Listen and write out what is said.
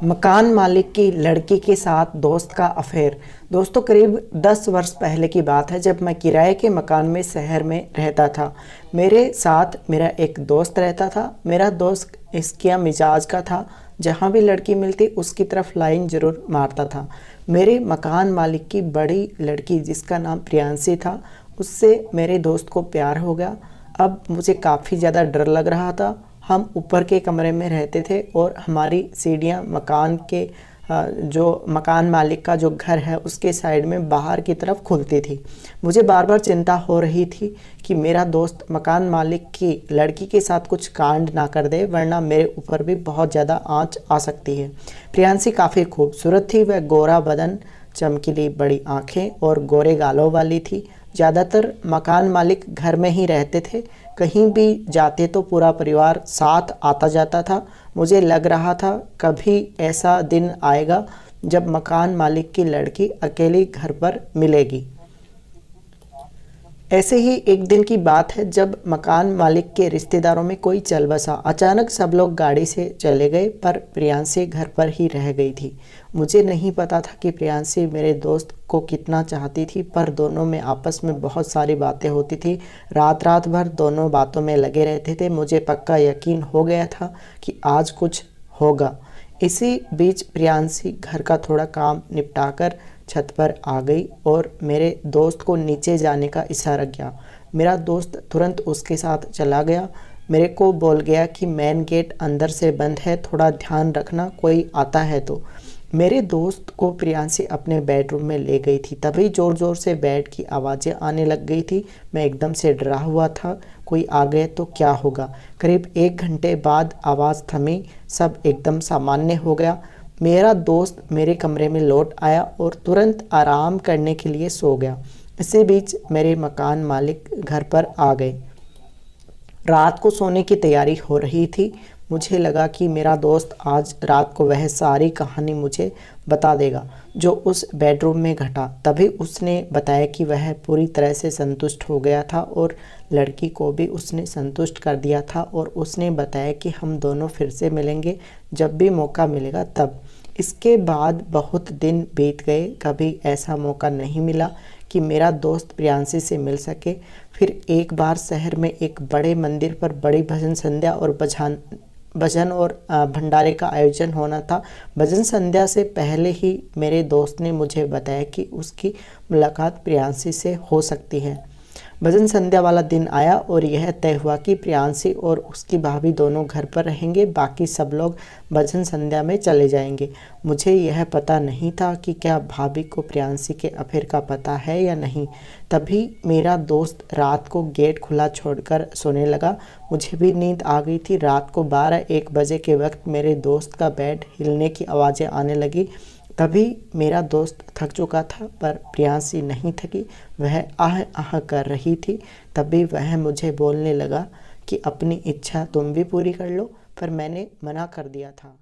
मकान मालिक की लड़की के साथ दोस्त का अफेयर। दोस्तों, करीब 10 वर्ष पहले की बात है, जब मैं किराए के मकान में शहर में रहता था। मेरे साथ मेरा एक दोस्त रहता था। मेरा दोस्त इसकिया मिजाज का था, जहाँ भी लड़की मिलती उसकी तरफ लाइन ज़रूर मारता था। मेरे मकान मालिक की बड़ी लड़की, जिसका नाम प्रियांशी था, उससे मेरे दोस्त को प्यार हो गया। अब मुझे काफ़ी ज़्यादा डर लग रहा था। हम ऊपर के कमरे में रहते थे और हमारी सीढ़ियाँ मकान के जो मकान मालिक का जो घर है उसके साइड में बाहर की तरफ खुलती थी। मुझे बार बार चिंता हो रही थी कि मेरा दोस्त मकान मालिक की लड़की के साथ कुछ कांड ना कर दे, वरना मेरे ऊपर भी बहुत ज़्यादा आँच आ सकती है। प्रियांशी काफ़ी खूबसूरत थी। वह गोरा बदन, चमकीली बड़ी आँखें और गोरे गालों वाली थी। ज़्यादातर मकान मालिक घर में ही रहते थे। कहीं भी जाते तो पूरा परिवार साथ आता जाता था। मुझे लग रहा था कभी ऐसा दिन आएगा जब मकान मालिक की लड़की अकेली घर पर मिलेगी। ऐसे ही एक दिन की बात है, जब मकान मालिक के रिश्तेदारों में कोई चल बसा। अचानक सब लोग गाड़ी से चले गए, पर प्रियांशी घर पर ही रह गई थी। मुझे नहीं पता था कि प्रियांशी मेरे दोस्त को कितना चाहती थी, पर दोनों में आपस में बहुत सारी बातें होती थी। रात रात भर दोनों बातों में लगे रहते थे। मुझे पक्का यकीन हो गया था कि आज कुछ होगा। इसी बीच प्रियांशी घर का थोड़ा काम निपटाकर छत पर आ गई और मेरे दोस्त को नीचे जाने का इशारा किया। मेरा दोस्त तुरंत उसके साथ चला गया। मेरे को बोल गया कि मेन गेट अंदर से बंद है, थोड़ा ध्यान रखना, कोई आता है तो। मेरे दोस्त को प्रियांशी अपने बेडरूम में ले गई थी। तभी ज़ोर ज़ोर से बेड की आवाज़ें आने लग गई थी। मैं एकदम से डरा हुआ था, कोई आ गए तो क्या होगा। करीब 1 घंटे बाद आवाज़ थमी, सब एकदम सामान्य हो गया। मेरा दोस्त मेरे कमरे में लौट आया और तुरंत आराम करने के लिए सो गया। इसी बीच मेरे मकान मालिक घर पर आ गए। रात को सोने की तैयारी हो रही थी। मुझे लगा कि मेरा दोस्त आज रात को वह सारी कहानी मुझे बता देगा जो उस बेडरूम में घटा। तभी उसने बताया कि वह पूरी तरह से संतुष्ट हो गया था और लड़की को भी उसने संतुष्ट कर दिया था, और उसने बताया कि हम दोनों फिर से मिलेंगे जब भी मौका मिलेगा तब। इसके बाद बहुत दिन बीत गए, कभी ऐसा मौका नहीं मिला कि मेरा दोस्त प्रियांशी से मिल सके। फिर एक बार शहर में एक बड़े मंदिर पर बड़ी भजन संध्या और भजन और भंडारे का आयोजन होना था। भजन संध्या से पहले ही मेरे दोस्त ने मुझे बताया कि उसकी मुलाकात प्रियांशी से हो सकती है। भजन संध्या वाला दिन आया और यह तय हुआ कि प्रियांशी और उसकी भाभी दोनों घर पर रहेंगे, बाकी सब लोग भजन संध्या में चले जाएंगे। मुझे यह पता नहीं था कि क्या भाभी को प्रियांशी के अफेयर का पता है या नहीं। तभी मेरा दोस्त रात को गेट खुला छोड़कर सोने लगा। मुझे भी नींद आ गई थी। रात को 12-1 बजे के वक्त मेरे दोस्त का बेड हिलने की आवाज़ें आने लगी। तभी मेरा दोस्त थक चुका था, पर प्रियांशी नहीं थकी। वह आह आह कर रही थी। तभी वह मुझे बोलने लगा कि अपनी इच्छा तुम भी पूरी कर लो, पर मैंने मना कर दिया था।